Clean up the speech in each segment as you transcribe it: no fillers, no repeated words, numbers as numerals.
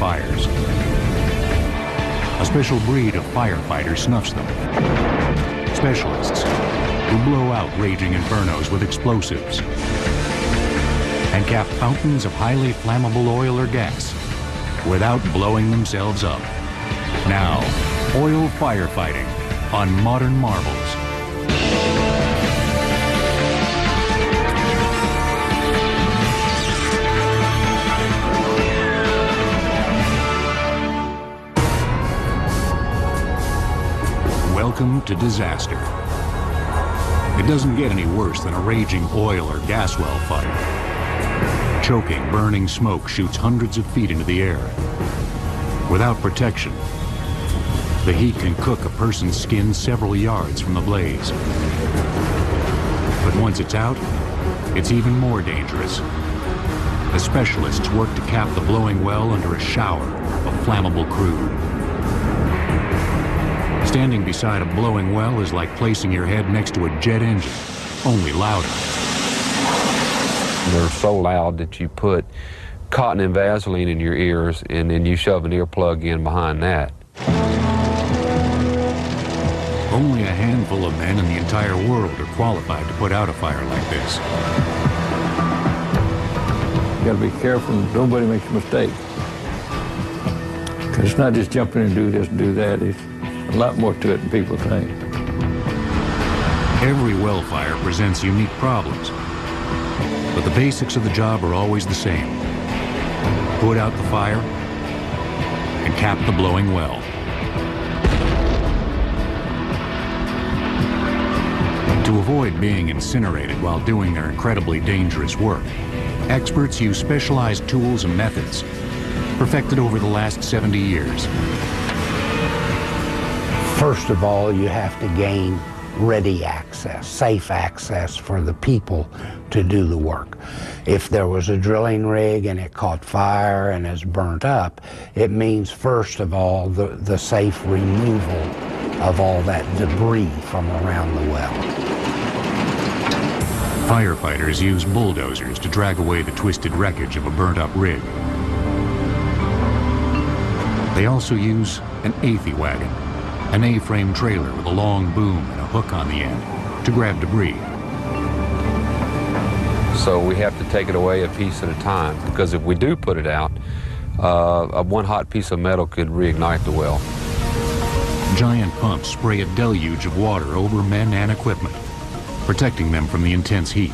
fires. A special breed of firefighter snuffs them. Specialists who blow out raging infernos with explosives and cap fountains of highly flammable oil or gas without blowing themselves up. Now, oil firefighting on Modern Marvels. Welcome to disaster. It doesn't get any worse than a raging oil or gas well fire. Choking, burning smoke shoots hundreds of feet into the air. Without protection, the heat can cook a person's skin several yards from the blaze. But once it's out, it's even more dangerous. The specialists work to cap the blowing well under a shower of flammable crude. Standing beside a blowing well is like placing your head next to a jet engine, only louder. They're so loud that you put cotton and Vaseline in your ears and then you shove an earplug in behind that. Only a handful of men in the entire world are qualified to put out a fire like this. You gotta be careful nobody makes a mistake. Because it's not just jumping in and do this and do that. It's a lot more to it than people think. Every well fire presents unique problems, but the basics of the job are always the same. Put out the fire and cap the blowing well. To avoid being incinerated while doing their incredibly dangerous work, experts use specialized tools and methods perfected over the last 70 years. First of all, you have to gain ready access, safe access for the people to do the work. If there was a drilling rig and it caught fire and is burnt up, it means first of all the safe removal of all that debris from around the well. Firefighters use bulldozers to drag away the twisted wreckage of a burnt-up rig. They also use an AFI wagon, an A-frame trailer with a long boom and a hook on the end to grab debris. So we have to take it away a piece at a time, because if we do put it out, one hot piece of metal could reignite the well. Giant pumps spray a deluge of water over men and equipment, protecting them from the intense heat.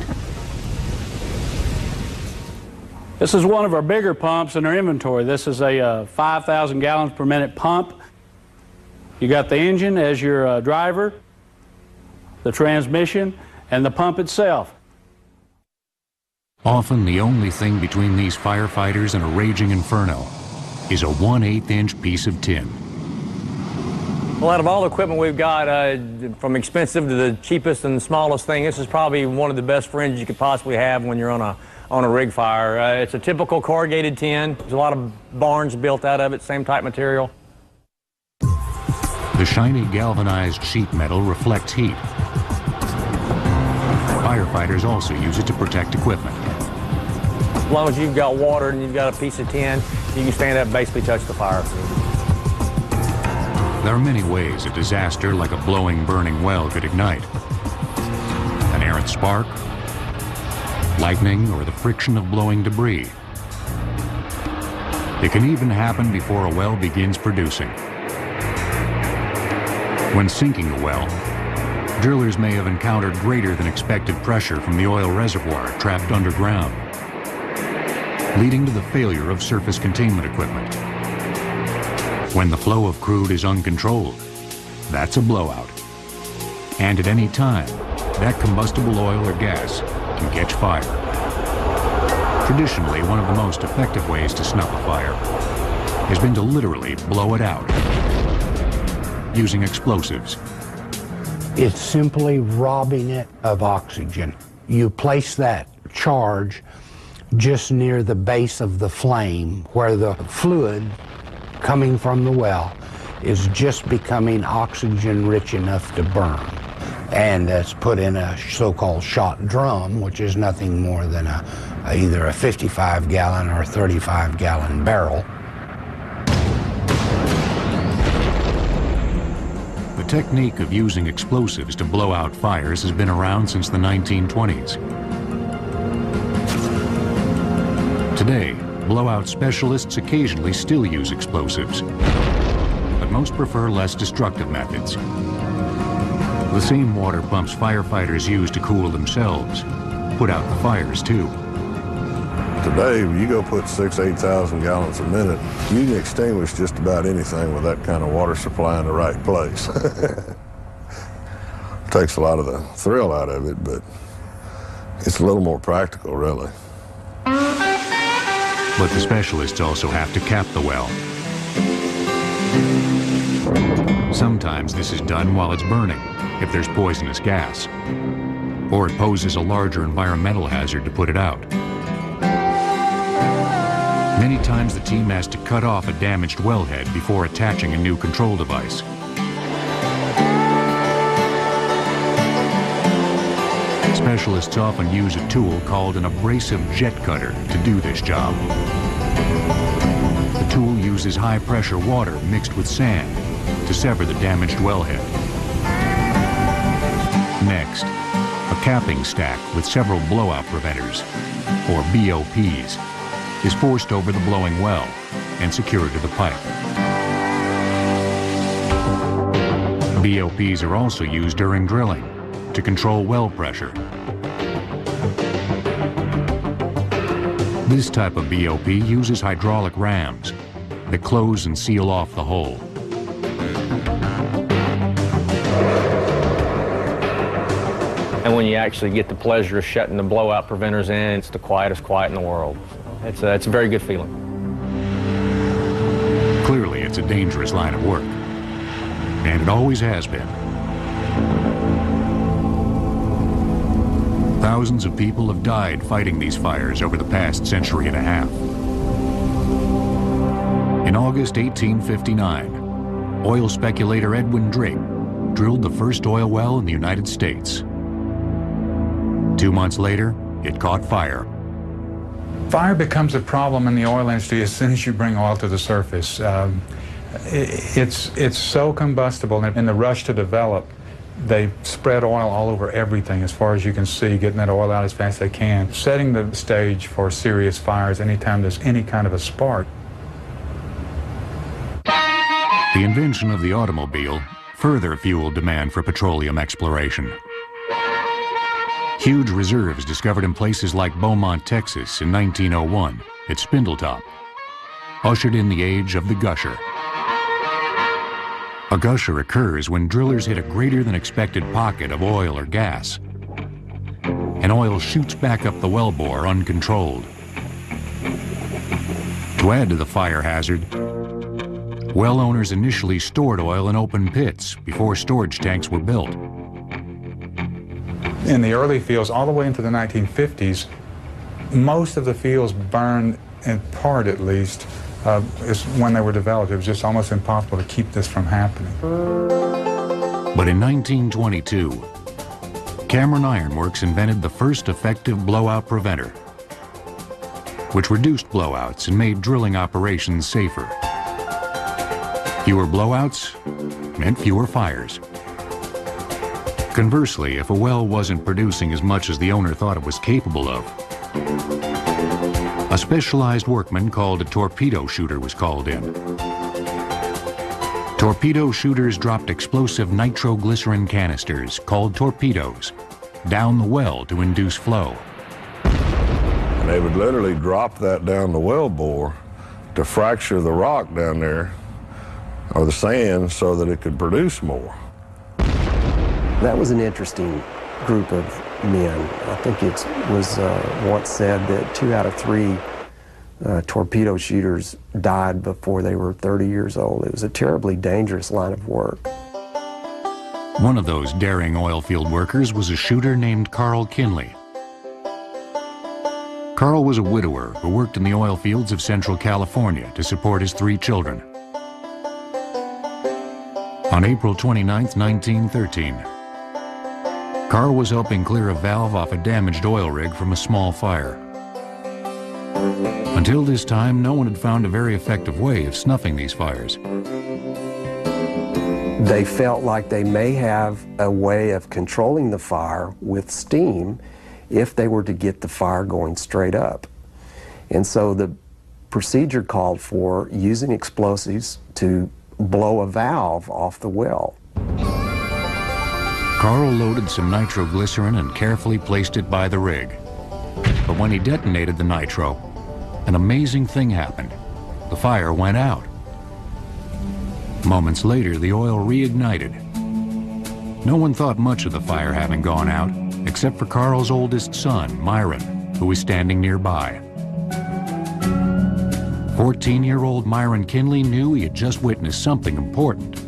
This is one of our bigger pumps in our inventory. This is a 5,000 gallons per minute pump. You got the engine as your driver, the transmission, and the pump itself. Often the only thing between these firefighters and a raging inferno is a 1/8 inch piece of tin. Well, out of all the equipment we've got, from expensive to the cheapest and the smallest thing, this is probably one of the best fringes you could possibly have when you're on a rig fire. It's a typical corrugated tin. There's a lot of barns built out of it, same type material. The shiny galvanized sheet metal reflects heat. Firefighters also use it to protect equipment. As long as you've got water and you've got a piece of tin, you can stand up and basically touch the fire. There are many ways a disaster like a blowing, burning well could ignite. An errant spark, lightning, or the friction of blowing debris. It can even happen before a well begins producing. When sinking a well, drillers may have encountered greater than expected pressure from the oil reservoir trapped underground, leading to the failure of surface containment equipment. When the flow of crude is uncontrolled, that's a blowout. And at any time, that combustible oil or gas can catch fire. Traditionally, one of the most effective ways to snuff a fire has been to literally blow it out using explosives. It's simply robbing it of oxygen. You place that charge just near the base of the flame where the fluid coming from the well is just becoming oxygen rich enough to burn. And it's put in a so-called shot drum, which is nothing more than either a 55-gallon or 35-gallon barrel. technique of using explosives to blow out fires has been around since the 1920s. Today, blowout specialists occasionally still use explosives, but most prefer less destructive methods. The same water pumps firefighters use to cool themselves put out the fires too. Today, you go put 6,000 to 8,000 gallons a minute, you can extinguish just about anything with that kind of water supply in the right place. Takes a lot of the thrill out of it, but it's a little more practical, really. But the specialists also have to cap the well. Sometimes this is done while it's burning, if there's poisonous gas, or it poses a larger environmental hazard to put it out. Many times the team has to cut off a damaged wellhead before attaching a new control device. Specialists often use a tool called an abrasive jet cutter to do this job. The tool uses high-pressure water mixed with sand to sever the damaged wellhead. Next, a capping stack with several blowout preventers, or BOPs, is forced over the blowing well and secured to the pipe. BOPs are also used during drilling to control well pressure. This type of BOP uses hydraulic rams that close and seal off the hole. And when you actually get the pleasure of shutting the blowout preventers in, it's the quietest quiet in the world. It's a very good feeling. Clearly, it's a dangerous line of work, and it always has been. Thousands of people have died fighting these fires over the past century and a half. In August 1859, oil speculator Edwin Drake drilled the first oil well in the United States. 2 months later, it caught fire. Fire becomes a problem in the oil industry as soon as you bring oil to the surface. It's so combustible, and in the rush to develop, they spread oil all over everything as far as you can see, getting that oil out as fast as they can, setting the stage for serious fires anytime there's any kind of a spark. The invention of the automobile further fueled demand for petroleum exploration. Huge reserves discovered in places like Beaumont, Texas in 1901 at Spindletop ushered in the age of the gusher. A gusher occurs when drillers hit a greater than expected pocket of oil or gas, and oil shoots back up the wellbore uncontrolled. To add to the fire hazard, well owners initially stored oil in open pits before storage tanks were built. In the early fields, all the way into the 1950s, most of the fields burned, in part at least, when they were developed. It was just almost impossible to keep this from happening. But in 1922, Cameron Iron Works invented the first effective blowout preventer, which reduced blowouts and made drilling operations safer. Fewer blowouts meant fewer fires. Conversely, if a well wasn't producing as much as the owner thought it was capable of, a specialized workman called a torpedo shooter was called in. Torpedo shooters dropped explosive nitroglycerin canisters, called torpedoes, down the well to induce flow. And they would literally drop that down the well bore to fracture the rock down there, or the sand, so that it could produce more. That was an interesting group of men. I think it was once said that 2 out of 3 torpedo shooters died before they were 30 years old. It was a terribly dangerous line of work. One of those daring oil field workers was a shooter named Carl Kinley. Carl was a widower who worked in the oil fields of Central California to support his 3 children. On April 29, 1913, Carl was helping clear a valve off a damaged oil rig from a small fire. Until this time, no one had found a very effective way of snuffing these fires. They felt like they may have a way of controlling the fire with steam if they were to get the fire going straight up. And so the procedure called for using explosives to blow a valve off the well. Carl loaded some nitroglycerin and carefully placed it by the rig. But when he detonated the nitro, an amazing thing happened. The fire went out. Moments later, the oil reignited. No one thought much of the fire having gone out, except for Carl's oldest son, Myron, who was standing nearby. 14-year-old Myron Kinley knew he had just witnessed something important.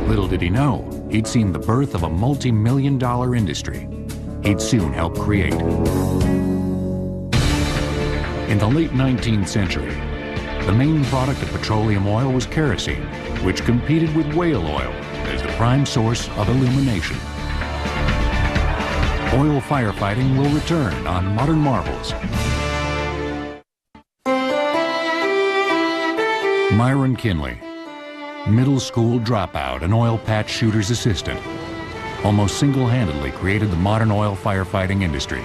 Little did he know, he'd seen the birth of a multi-million-dollar industry he'd soon help create. In the late 19th century, the main product of petroleum oil was kerosene, which competed with whale oil as the prime source of illumination. Oil firefighting will return on Modern Marvels. Myron Kinley, middle school dropout and oil patch shooter's assistant, almost single-handedly created the modern oil firefighting industry.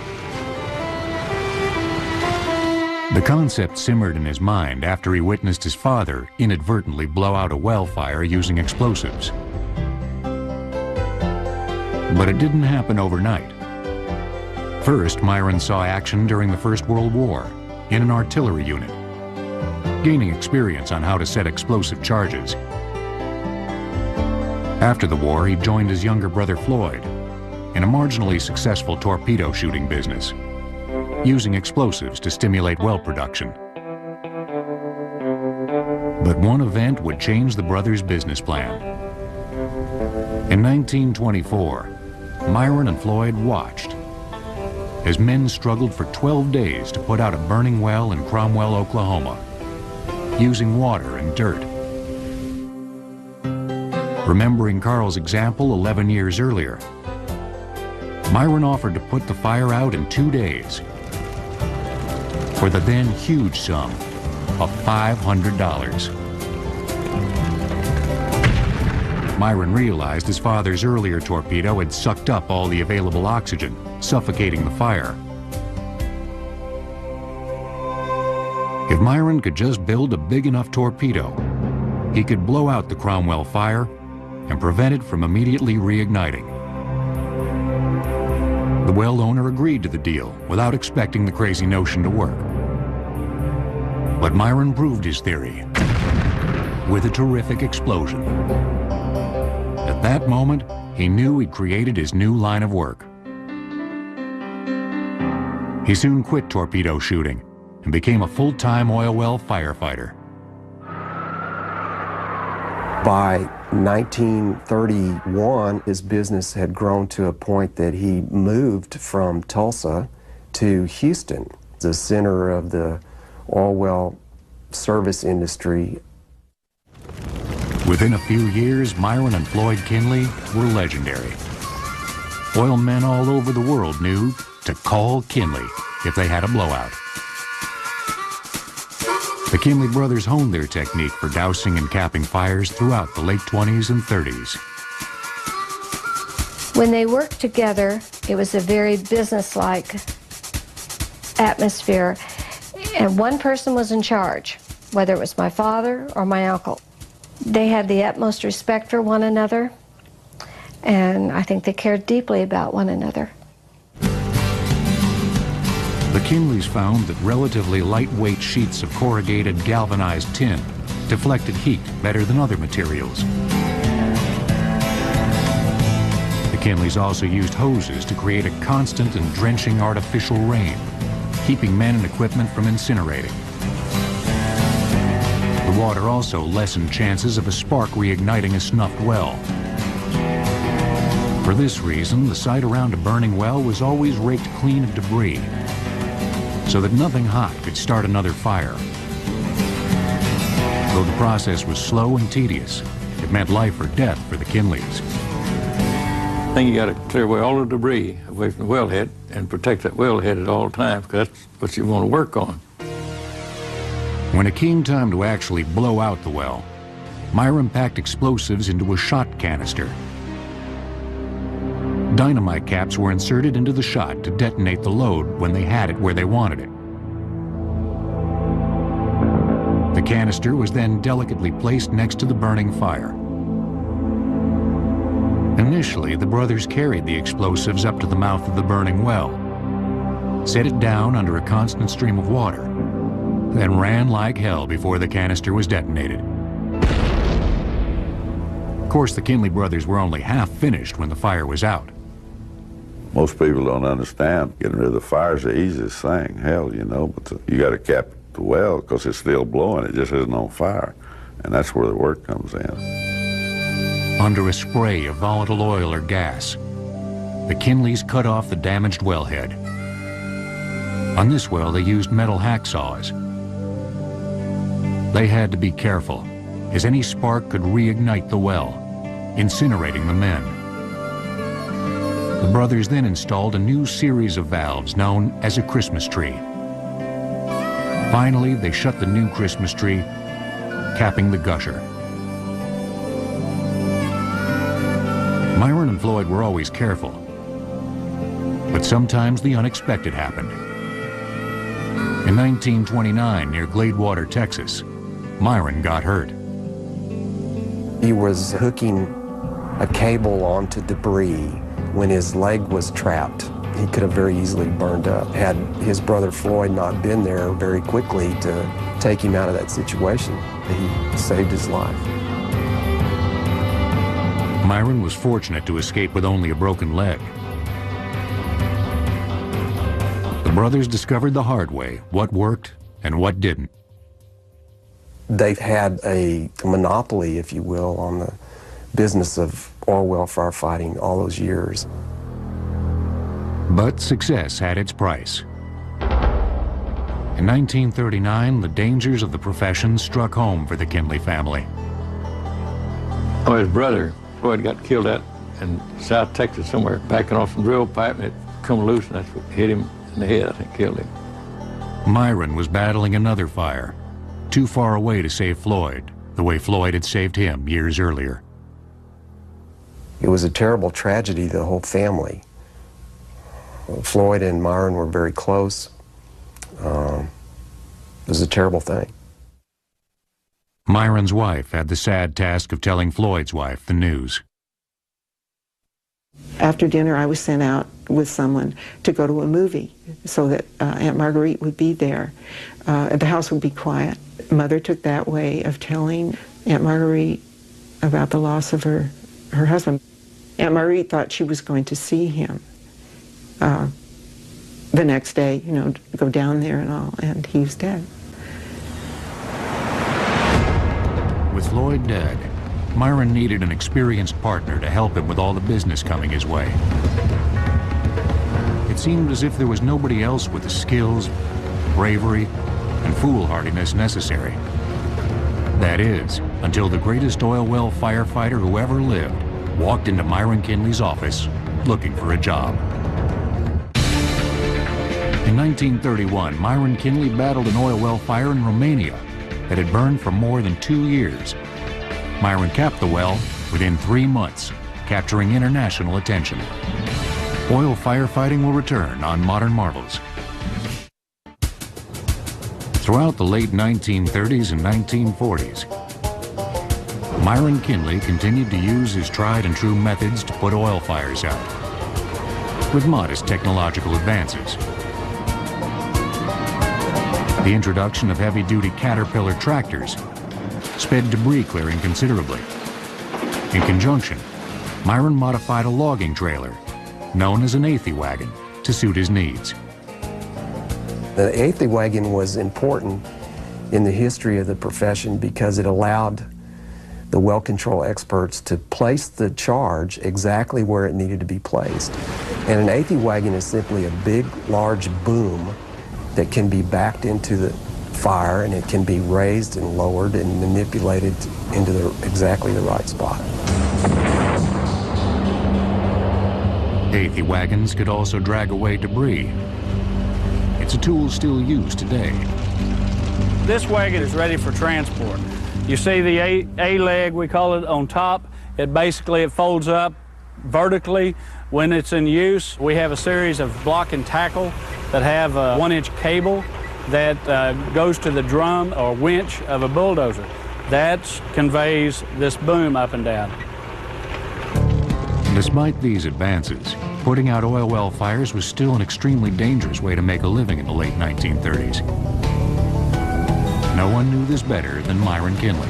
The concept simmered in his mind after he witnessed his father inadvertently blow out a well fire using explosives. But it didn't happen overnight. First, Myron saw action during the First World War in an artillery unit, gaining experience on how to set explosive charges. After the war, he joined his younger brother Floyd in a marginally successful torpedo shooting business, using explosives to stimulate well production. But one event would change the brothers' business plan. In 1924, Myron and Floyd watched as men struggled for 12 days to put out a burning well in Cromwell, Oklahoma, using water and dirt. Remembering Carl's example 11 years earlier, Myron offered to put the fire out in 2 days for the then huge sum of $500. Myron realized his father's earlier torpedo had sucked up all the available oxygen, suffocating the fire. If Myron could just build a big enough torpedo, he could blow out the Cromwell fire and prevent it from immediately reigniting. The well owner agreed to the deal without expecting the crazy notion to work. But Myron proved his theory with a terrific explosion. At that moment, he knew he'd created his new line of work. He soon quit torpedo shooting and became a full-time oil well firefighter. By 1931, his business had grown to a point that he moved from Tulsa to Houston, the center of the oil well service industry. Within a few years, Myron and Floyd Kinley were legendary. Oil men all over the world knew to call Kinley if they had a blowout. The Kinley brothers honed their technique for dousing and capping fires throughout the late 20s and 30s. When they worked together, it was a very business-like atmosphere, and one person was in charge, whether it was my father or my uncle. They had the utmost respect for one another, and I think they cared deeply about one another. The Kinleys found that relatively lightweight sheets of corrugated galvanized tin deflected heat better than other materials. The Kinleys also used hoses to create a constant and drenching artificial rain, keeping men and equipment from incinerating. The water also lessened chances of a spark reigniting a snuffed well. For this reason, the site around a burning well was always raked clean of debris, so that nothing hot could start another fire. Though the process was slow and tedious, it meant life or death for the Kinleys. I think you got to clear away all the debris away from the wellhead and protect that wellhead at all times, because that's what you want to work on. When it came time to actually blow out the well, Myron packed explosives into a shot canister. Dynamite caps were inserted into the shot to detonate the load when they had it where they wanted it. The canister was then delicately placed next to the burning fire. Initially, the brothers carried the explosives up to the mouth of the burning well, set it down under a constant stream of water, then ran like hell before the canister was detonated. Of course, the Kinley brothers were only half finished when the fire was out. Most people don't understand getting rid of the fire is the easiest thing. Hell, you know, but you got to cap the well because it's still blowing. It just isn't on fire. And that's where the work comes in. Under a spray of volatile oil or gas, the Kinleys cut off the damaged wellhead. On this well, they used metal hacksaws. They had to be careful, as any spark could reignite the well, incinerating the men. The brothers then installed a new series of valves known as a Christmas tree. Finally, they shut the new Christmas tree, capping the gusher. Myron and Floyd were always careful, but sometimes the unexpected happened. In 1929, near Gladewater, Texas, Myron got hurt. He was hooking a cable onto debris when his leg was trapped. He could have very easily burned up had his brother Floyd not been there very quickly to take him out of that situation. He saved his life. Myron was fortunate to escape with only a broken leg. The brothers discovered the hard way what worked and what didn't. They've had a monopoly, if you will, on the business of oil well firefighting all those years. But success had its price. In 1939, the dangers of the profession struck home for the Kinley family. Oh, his brother, Floyd, got killed out in South Texas somewhere, backing off some drill pipe, and it come loose, and that's what hit him in the head, I think, killed him. Myron was battling another fire, too far away to save Floyd, the way Floyd had saved him years earlier. It was a terrible tragedy to the whole family. Floyd and Myron were very close. It was a terrible thing. Myron's wife had the sad task of telling Floyd's wife the news. After dinner, I was sent out with someone to go to a movie so that Aunt Marguerite would be there. The house would be quiet. Mother took that way of telling Aunt Marguerite about the loss of her husband. Aunt Marguerite thought she was going to see him the next day, you know, go down there and all, and he was dead. With Floyd dead, Myron needed an experienced partner to help him with all the business coming his way. It seemed as if there was nobody else with the skills, bravery, and foolhardiness necessary. That is, until the greatest oil well firefighter who ever lived walked into Myron Kinley's office looking for a job. In 1931, Myron Kinley battled an oil well fire in Romania that had burned for more than 2 years. Myron capped the well within 3 months, capturing international attention. Oil firefighting will return on Modern Marvels. Throughout the late 1930s and 1940s, Myron Kinley continued to use his tried and true methods to put oil fires out, with modest technological advances. The introduction of heavy-duty Caterpillar tractors sped debris clearing considerably. In conjunction, Myron modified a logging trailer, known as an eighty wagon, to suit his needs. The eighty wagon was important in the history of the profession because it allowed the well control experts to place the charge exactly where it needed to be placed. And an eighty wagon is simply a big, large boom that can be backed into the fire, and it can be raised and lowered and manipulated into exactly the right spot. Eighty wagons could also drag away debris. It's a tool still used today. This wagon is ready for transport. You see the A leg, we call it, on top. It folds up vertically when it's in use. We have a series of block and tackle that have a 1-inch cable that goes to the drum or winch of a bulldozer. That conveys this boom up and down. Despite these advances, putting out oil well fires was still an extremely dangerous way to make a living in the late 1930s. No one knew this better than Myron Kinley.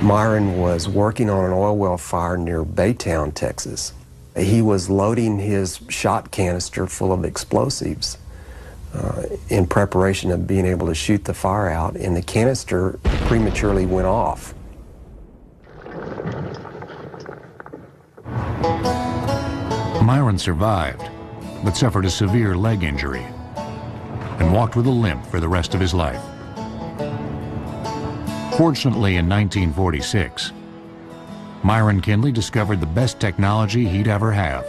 Myron was working on an oil well fire near Baytown, Texas. He was loading his shot canister full of explosives in preparation of being able to shoot the fire out, and the canister prematurely went off. Myron survived, but suffered a severe leg injury and walked with a limp for the rest of his life. Fortunately, in 1946, Myron Kinley discovered the best technology he'd ever have.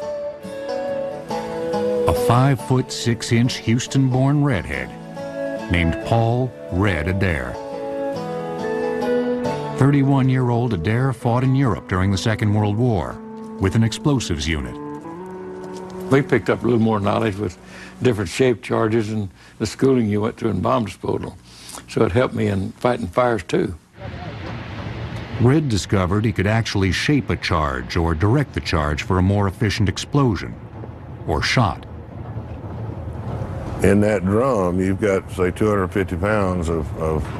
A 5-foot 6-inch Houston-born redhead named Paul Red Adair. 31-year-old Adair fought in Europe during the Second World War with an explosives unit. We picked up a little more knowledge with different shape charges and the schooling you went through in bomb disposal. So it helped me in fighting fires too. Red discovered he could actually shape a charge or direct the charge for a more efficient explosion or shot. In that drum, you've got, say, 250 pounds of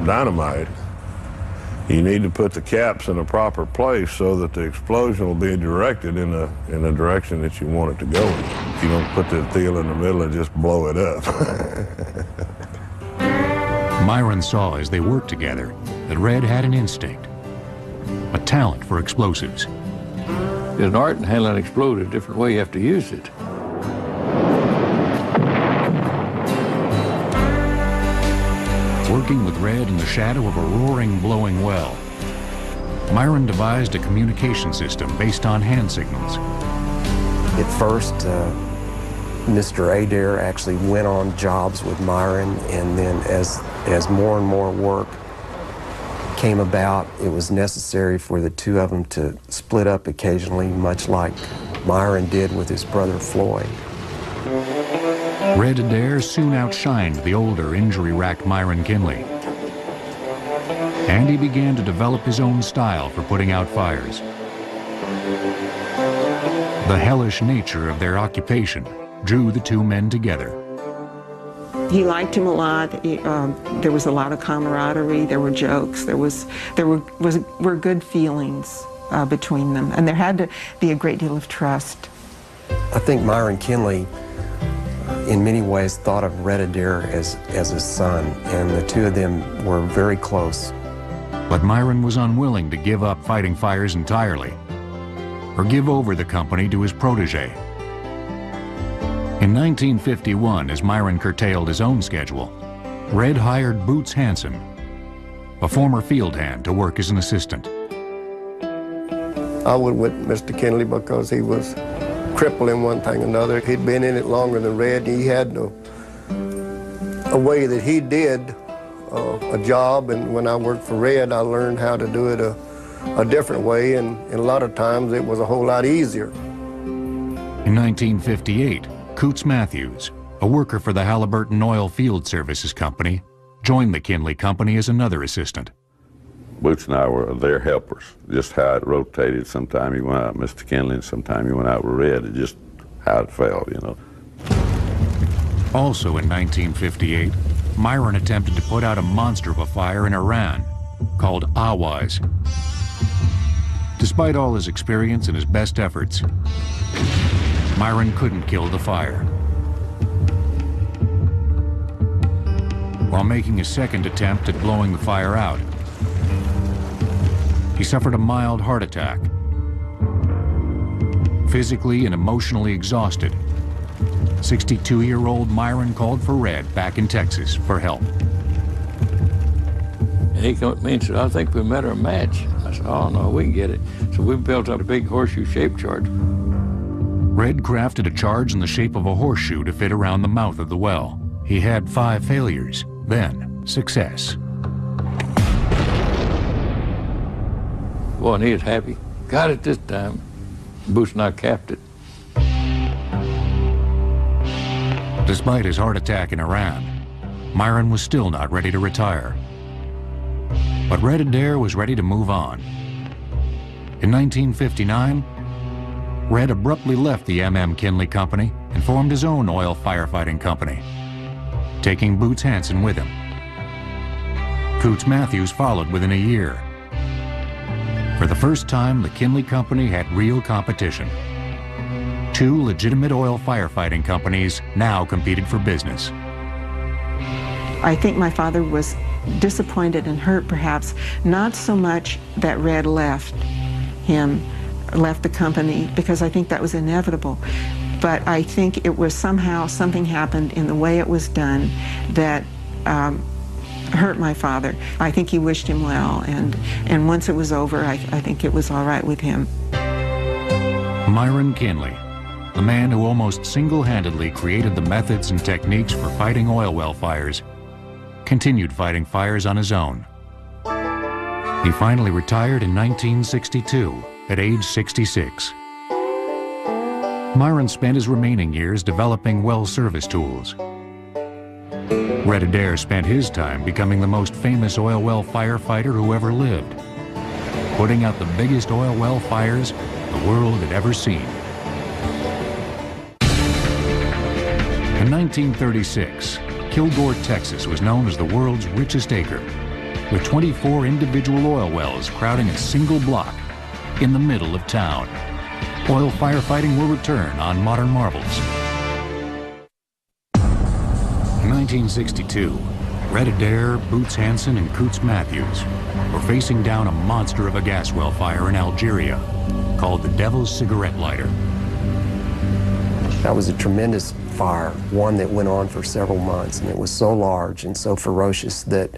dynamite. You need to put the caps in a proper place so that the explosion will be directed in the direction that you want it to go in. You don't put the deal in the middle and just blow it up. Myron saw as they worked together that Red had an instinct, a talent for explosives. There's an art in handling explosives, a different way you have to use it. Working with Red in the shadow of a roaring, blowing well, Myron devised a communication system based on hand signals. At first, Mr. Adair actually went on jobs with Myron, and then as more and more work came about, it was necessary for the two of them to split up occasionally, much like Myron did with his brother Floyd. Red Adair soon outshined the older, injury-racked Myron Kinley. And he began to develop his own style for putting out fires. The hellish nature of their occupation drew the two men together. He liked him a lot. There was a lot of camaraderie. There were jokes. There were good feelings between them, and there had to be a great deal of trust. I think Myron Kinley, in many ways, thought of Red Adair as his son, and the two of them were very close. But Myron was unwilling to give up fighting fires entirely, or give over the company to his protege. In 1951, as Myron curtailed his own schedule, Red hired Boots Hanson, a former field hand, to work as an assistant. I went with Mr. Kinley because he was crippling one thing or another. He'd been in it longer than Red. He had a way that he did a job, and when I worked for Red, I learned how to do it a different way, and a lot of times it was a whole lot easier. In 1958, Coots Matthews, a worker for the Halliburton Oil Field Services Company, joined the Kinley Company as another assistant. Boots and I were their helpers, just how it rotated. Sometime he went out with Mr. Kinley, and sometime he went out with Red. It just how it felt, you know. Also in 1958, Myron attempted to put out a monster of a fire in Iran called Awaz. Despite all his experience and his best efforts, Myron couldn't kill the fire. While making a second attempt at blowing the fire out, he suffered a mild heart attack. Physically and emotionally exhausted, 62-year-old Myron called for Red back in Texas for help. And he came to me and said, I think we met our match. I said, oh no, we can get it. So we built up a big horseshoe-shaped charge. Red crafted a charge in the shape of a horseshoe to fit around the mouth of the well. He had 5 failures, then success. Boy, and he was happy. Got it this time. Boots and I capped it. Despite his heart attack in Iran, Myron was still not ready to retire. But Red Adair was ready to move on. In 1959, Red abruptly left the M.M. Kinley Company and formed his own oil firefighting company, taking Boots Hansen with him. Coots Matthews followed within a year. For the first time, the Kinley Company had real competition. Two legitimate oil firefighting companies now competed for business. I think my father was disappointed and hurt, perhaps, not so much that Red left the company, because I think that was inevitable. But I think it was somehow something happened in the way it was done that hurt my father. I think he wished him well, and once it was over, I think it was all right with him. Myron Kinley, the man who almost single-handedly created the methods and techniques for fighting oil well fires, continued fighting fires on his own. He finally retired in 1962 at age 66. Myron spent his remaining years developing well service tools. Red Adair spent his time becoming the most famous oil well firefighter who ever lived, putting out the biggest oil well fires the world had ever seen. In 1936, Kilgore, Texas was known as the world's richest acre, with 24 individual oil wells crowding a single block in the middle of town. Oil firefighting will return on Modern Marvels. In 1962, Red Adair, Boots Hansen, and Coots Matthews were facing down a monster of a gas well fire in Algeria called the Devil's Cigarette Lighter. That was a tremendous fire, one that went on for several months, and it was so large and so ferocious that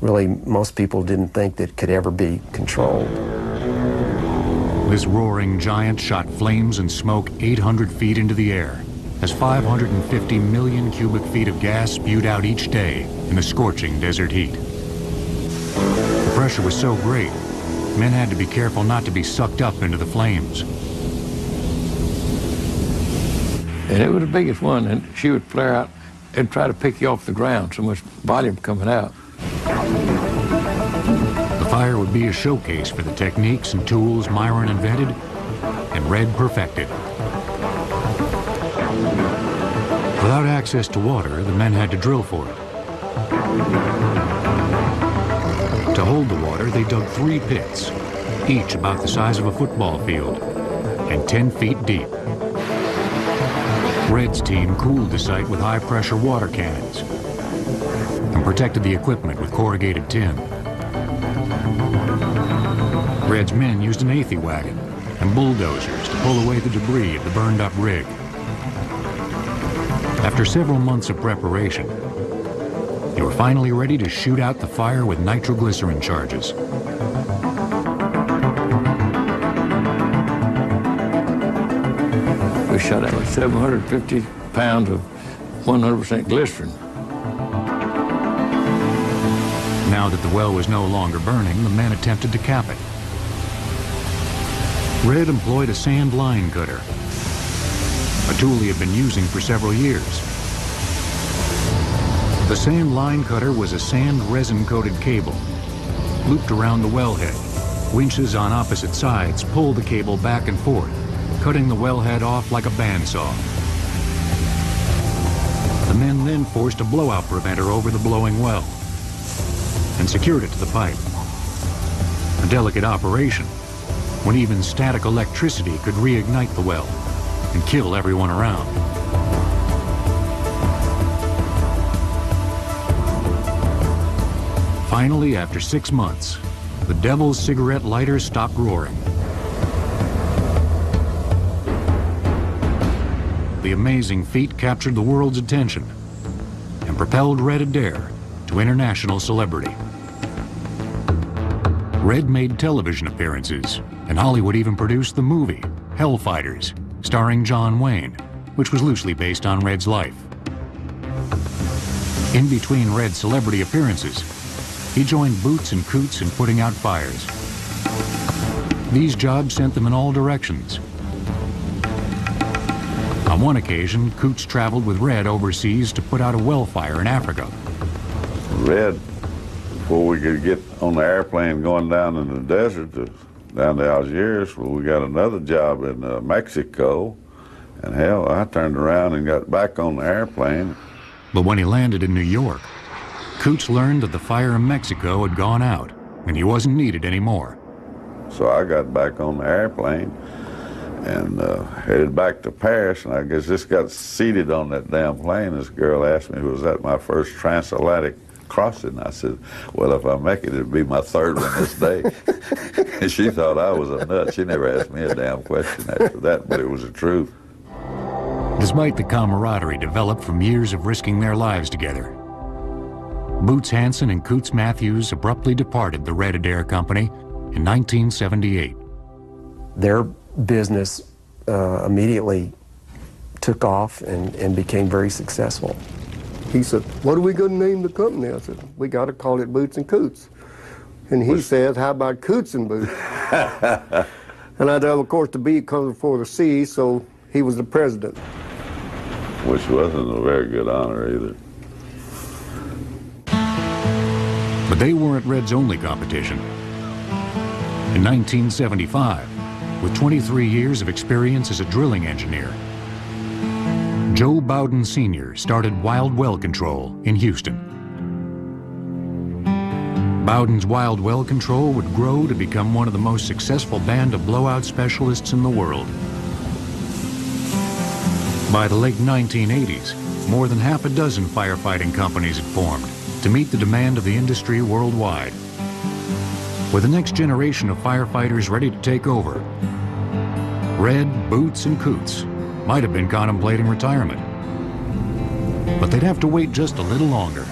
really most people didn't think that it could ever be controlled. This roaring giant shot flames and smoke 800 feet into the air as 550 million cubic feet of gas spewed out each day in the scorching desert heat. The pressure was so great, men had to be careful not to be sucked up into the flames. And it was the biggest one, and she would flare out and try to pick you off the ground, so much volume coming out. The fire would be a showcase for the techniques and tools Myron invented and Red perfected. Without access to water, the men had to drill for it. To hold the water, they dug 3 pits, each about the size of a football field and 10 feet deep. Red's team cooled the site with high-pressure water cannons and protected the equipment with corrugated tin. Red's men used an Athey wagon and bulldozers to pull away the debris of the burned-up rig. After several months of preparation, they were finally ready to shoot out the fire with nitroglycerin charges. We shot out like 750 pounds of 100% glycerin. Now that the well was no longer burning, the men attempted to cap it. Red employed a sand line cutter, a tool he had been using for several years. The sand line cutter was a sand resin-coated cable looped around the wellhead. Winches on opposite sides pulled the cable back and forth, cutting the wellhead off like a bandsaw. The men then forced a blowout preventer over the blowing well and secured it to the pipe. A delicate operation when even static electricity could reignite the well and kill everyone around. Finally, after 6 months, the Devil's Cigarette Lighter stopped roaring. The amazing feat captured the world's attention and propelled Red Adair to international celebrity. Red made television appearances, and Hollywood even produced the movie Hellfighters, starring John Wayne, which was loosely based on Red's life. In between Red's celebrity appearances, he joined Boots and Coots in putting out fires. These jobs sent them in all directions. On one occasion, Coots traveled with Red overseas to put out a well fire in Africa. Red, before we could get on the airplane going down in the desert, down to Algiers, well, we got another job in Mexico. And hell, I turned around and got back on the airplane. But when he landed in New York, Coots learned that the fire in Mexico had gone out, and he wasn't needed anymore. So I got back on the airplane and headed back to Paris, and I guess just got seated on that damn plane. This girl asked me, was that my first transatlantic crossing? I said, well, if I make it, it'd be my third one this day. And she thought I was a nut. She never asked me a damn question after that, but it was the truth. Despite the camaraderie developed from years of risking their lives together, Boots Hansen and Coots Matthews abruptly departed the Red Adair Company in 1978. Their business immediately took off and became very successful. He said, what are we going to name the company? I said, we got to call it Boots and Coots. And he said, how about Coots and Boots? And I said, of course, the B comes before the C, so he was the president. Which wasn't a very good honor either. But they weren't Red's only competition. In 1975, with 23 years of experience as a drilling engineer, Joe Bowden Sr. started Wild Well Control in Houston. Bowden's Wild Well Control would grow to become one of the most successful band of blowout specialists in the world. By the late 1980s, more than half a dozen firefighting companies had formed to meet the demand of the industry worldwide. With the next generation of firefighters ready to take over, Red, Boots, and Coots might have been contemplating retirement. But they'd have to wait just a little longer.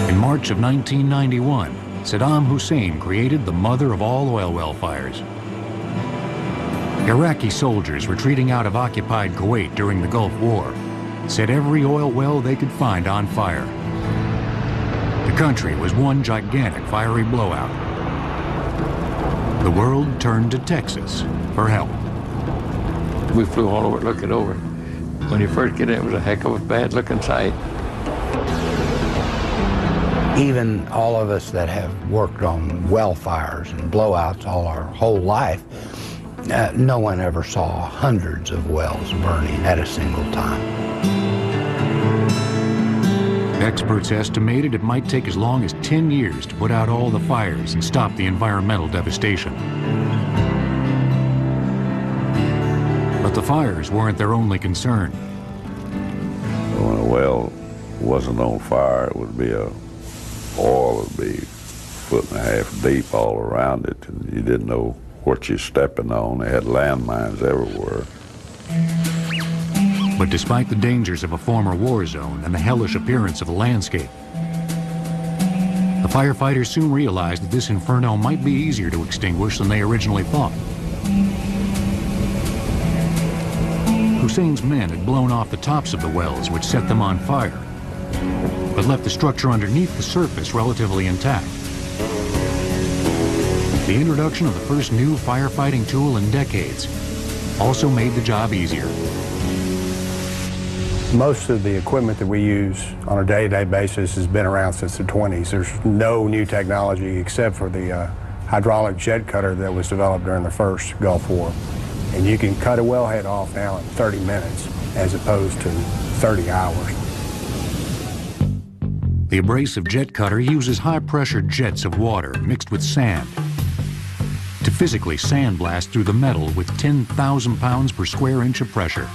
In March of 1991, Saddam Hussein created the mother of all oil well fires. Iraqi soldiers retreating out of occupied Kuwait during the Gulf War set every oil well they could find on fire. The country was one gigantic fiery blowout. The world turned to Texas for help. We flew all over looking over. When you first get in, it was a heck of a bad-looking sight. Even all of us that have worked on well fires and blowouts all our whole life, no one ever saw hundreds of wells burning at a single time. Experts estimated it might take as long as 10 years to put out all the fires and stop the environmental devastation. But the fires weren't their only concern. When a well wasn't on fire, it would be oil would be 1.5 feet deep all around it, and you didn't know what you're stepping on. They had landmines everywhere. But despite the dangers of a former war zone and the hellish appearance of the landscape, the firefighters soon realized that this inferno might be easier to extinguish than they originally thought. Hussein's men had blown off the tops of the wells, which set them on fire, but left the structure underneath the surface relatively intact. The introduction of the first new firefighting tool in decades also made the job easier. Most of the equipment that we use on a day-to-day basis has been around since the 20s. There's no new technology except for the hydraulic jet cutter that was developed during the first Gulf War. And you can cut a wellhead off now in 30 minutes as opposed to 30 hours. The abrasive jet cutter uses high-pressure jets of water mixed with sand to physically sandblast through the metal with 10,000 pounds per square inch of pressure.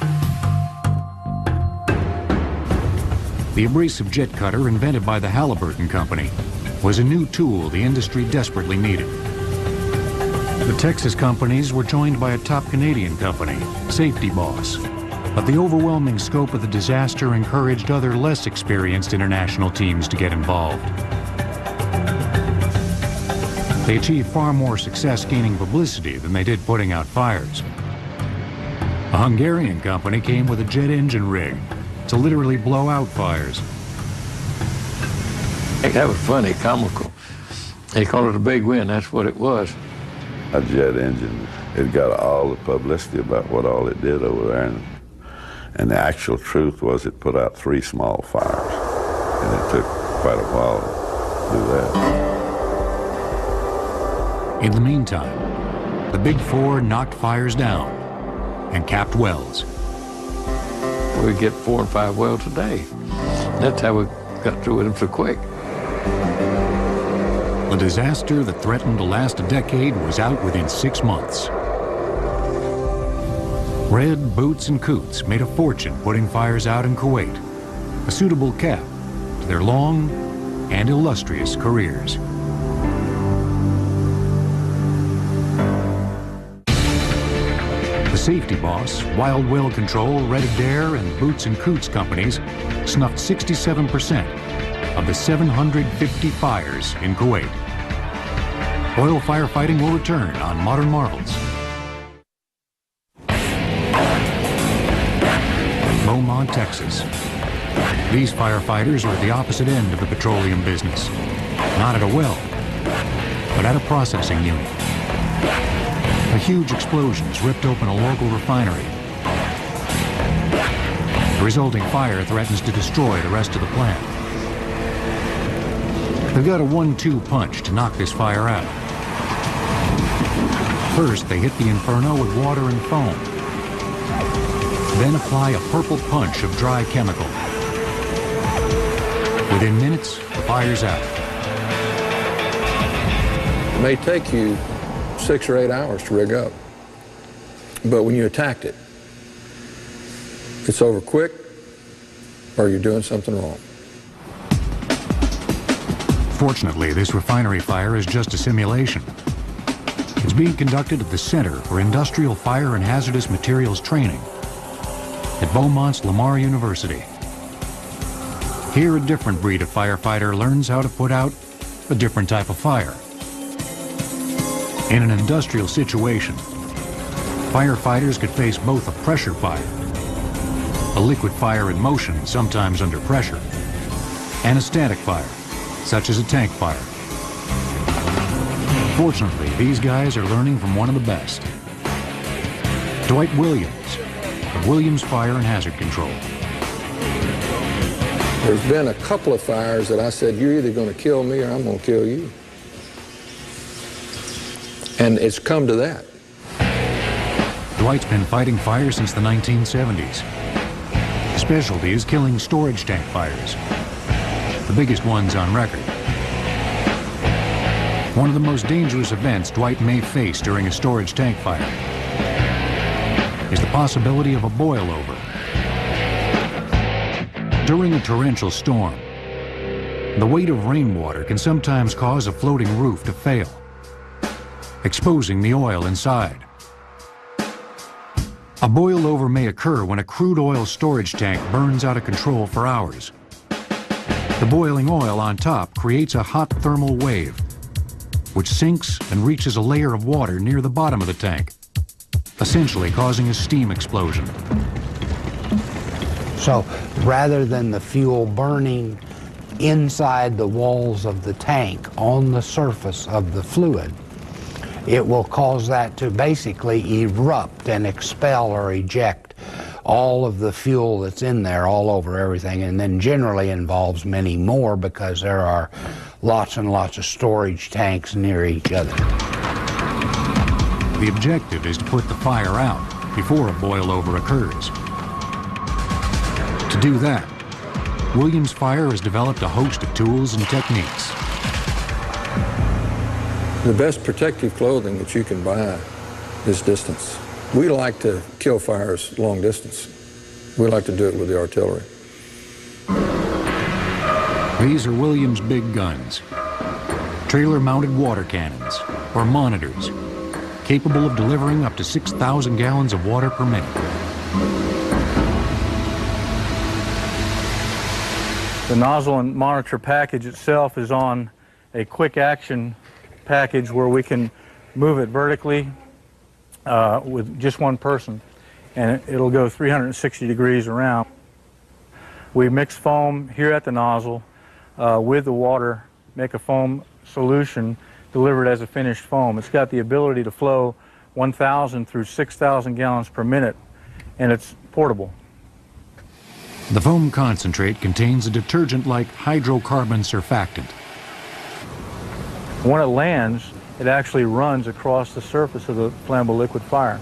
The abrasive jet cutter, invented by the Halliburton Company, was a new tool the industry desperately needed. The Texas companies were joined by a top Canadian company, Safety Boss, but the overwhelming scope of the disaster encouraged other less experienced international teams to get involved. They achieved far more success gaining publicity than they did putting out fires. A Hungarian company came with a jet engine rig to literally blow out fires. That was funny, comical. They called it a big win, that's what it was. a jet engine. It got all the publicity about what all it did over there. And the actual truth was it put out 3 small fires. And it took quite a while to do that. In the meantime, the Big Four knocked fires down and capped wells. We get 4 and 5 wells a day. That's how we got through with them so quick. A disaster that threatened to last a decade was out within 6 months. Red, Boots, and Coots made a fortune putting fires out in Kuwait, a suitable cap to their long and illustrious careers. The safety boss, Wild Well Control, Red Adair, and Boots and Coots companies snuffed 67% of the 750 fires in Kuwait. Oil firefighting will return on Modern Marvels. Beaumont, Texas. These firefighters are at the opposite end of the petroleum business. Not at a well, but at a processing unit. A huge explosion has ripped open a local refinery. The resulting fire threatens to destroy the rest of the plant. They've got a 1-2 punch to knock this fire out. First, they hit the inferno with water and foam. Then apply a purple punch of dry chemical. Within minutes, the fire's out. It may take you 6 or 8 hours to rig up, but when you attacked it, it's over quick or you're doing something wrong. Fortunately, this refinery fire is just a simulation. It's being conducted at the Center for Industrial Fire and Hazardous Materials Training at Beaumont's Lamar University. Here, a different breed of firefighter learns how to put out a different type of fire. In an industrial situation, firefighters could face both a pressure fire, a liquid fire in motion, sometimes under pressure, and a static fire, such as a tank fire. Fortunately, these guys are learning from one of the best. Dwight Williams, of Williams Fire and Hazard Control. There's been a couple of fires that I said, you're either going to kill me or I'm going to kill you. And it's come to that. Dwight's been fighting fire since the 1970s. His specialty is killing storage tank fires, the biggest ones on record. One of the most dangerous events Dwight may face during a storage tank fire is the possibility of a boil-over. During a torrential storm, the weight of rainwater can sometimes cause a floating roof to fail, exposing the oil inside. A boil-over may occur when a crude oil storage tank burns out of control for hours. The boiling oil on top creates a hot thermal wave, which sinks and reaches a layer of water near the bottom of the tank, essentially causing a steam explosion. So rather than the fuel burning inside the walls of the tank on the surface of the fluid, it will cause that to basically erupt and expel or eject all of the fuel that's in there all over everything, and then generally involves many more because there are lots and lots of storage tanks near each other. The objective is to put the fire out before a boil-over occurs. To do that, Williams Fire has developed a host of tools and techniques. The best protective clothing that you can buy is distance. We like to kill fires long distance. We like to do it with the artillery. These are Williams' big guns, trailer-mounted water cannons, or monitors, capable of delivering up to 6,000 gallons of water per minute. The nozzle and monitor package itself is on a quick action package where we can move it vertically with just one person, and it'll go 360 degrees around. We mix foam here at the nozzle with the water, make a foam solution delivered as a finished foam. It's got the ability to flow 1,000 through 6,000 gallons per minute, and it's portable. The foam concentrate contains a detergent-like hydrocarbon surfactant. When it lands, it actually runs across the surface of the flammable liquid fire.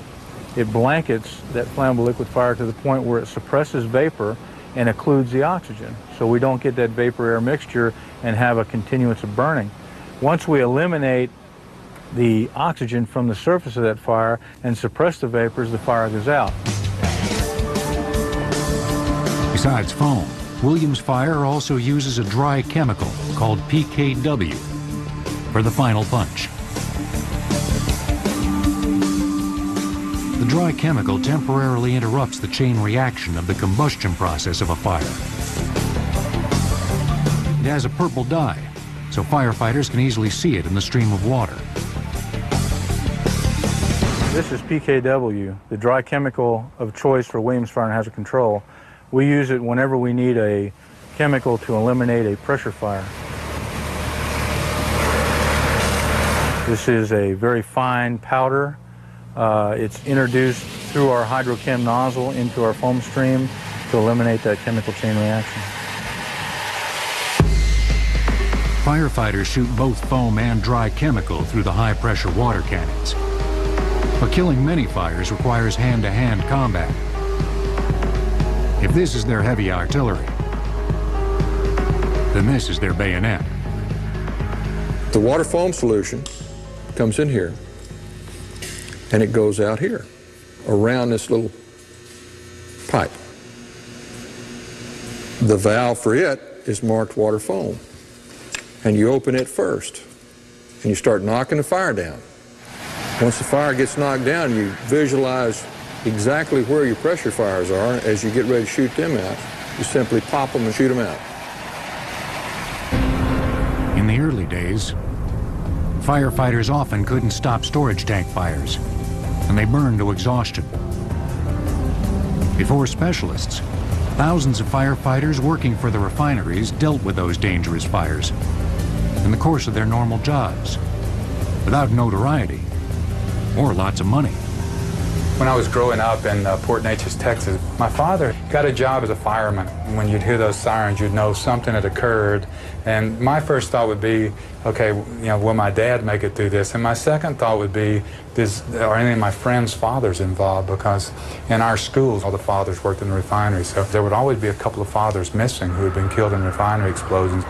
It blankets that flammable liquid fire to the point where it suppresses vapor and occludes the oxygen, so we don't get that vapor-air mixture and have a continuance of burning. Once we eliminate the oxygen from the surface of that fire and suppress the vapors, the fire goes out. Besides foam, Williams Fire also uses a dry chemical called PKW for the final punch. The dry chemical temporarily interrupts the chain reaction of the combustion process of a fire. It has a purple dye, so firefighters can easily see it in the stream of water. This is PKW, the dry chemical of choice for Williams Fire and Hazard Control. We use it whenever we need a chemical to eliminate a pressure fire. This is a very fine powder. It's introduced through our hydrochem nozzle into our foam stream to eliminate that chemical chain reaction. Firefighters shoot both foam and dry chemical through the high-pressure water cannons. But killing many fires requires hand-to-hand combat. If this is their heavy artillery, then this is their bayonet. The water foam solution comes in here, and it goes out here, around this little pipe. The valve for it is marked water foam. And you open it first, and you start knocking the fire down. Once the fire gets knocked down, you visualize exactly where your pressure fires are. As you get ready to shoot them out, you simply pop them and shoot them out. In the early days, firefighters often couldn't stop storage tank fires, and they burned to exhaustion. Before specialists, thousands of firefighters working for the refineries dealt with those dangerous fires in the course of their normal jobs, without notoriety or lots of money. When I was growing up in Port Neches, Texas, my father got a job as a fireman. When you'd hear those sirens, you'd know something had occurred. And my first thought would be, okay, will my dad make it through this? And my second thought would be, are any of my friends' fathers involved? Because in our schools, all the fathers worked in the refinery, so there would always be a couple of fathers missing who had been killed in refinery explosions.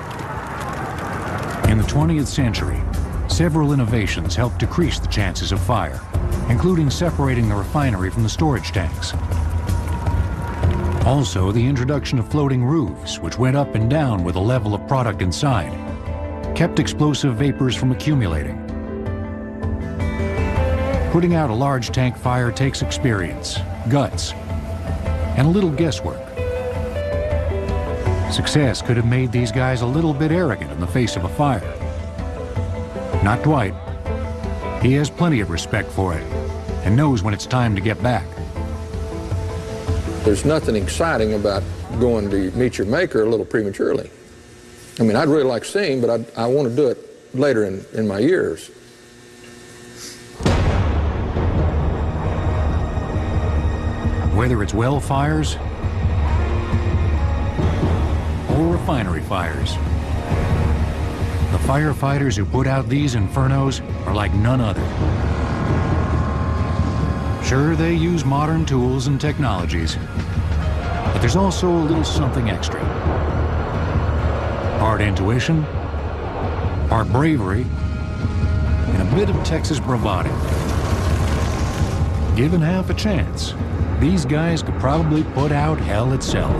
In the 20th century, several innovations helped decrease the chances of fire, including separating the refinery from the storage tanks. Also, the introduction of floating roofs, which went up and down with the level of product inside, kept explosive vapors from accumulating. Putting out a large tank fire takes experience, guts, and a little guesswork. Success could have made these guys a little bit arrogant in the face of a fire. Not Dwight. He has plenty of respect for it and knows when it's time to get back. There's nothing exciting about going to meet your maker a little prematurely. I mean, I'd really like seeing, but I want to do it later in my years. Whether it's well fires or refinery fires, the firefighters who put out these infernos are like none other. Sure, they use modern tools and technologies, but there's also a little something extra. Part intuition, part bravery, and a bit of Texas bravado. Given half a chance, these guys could probably put out hell itself.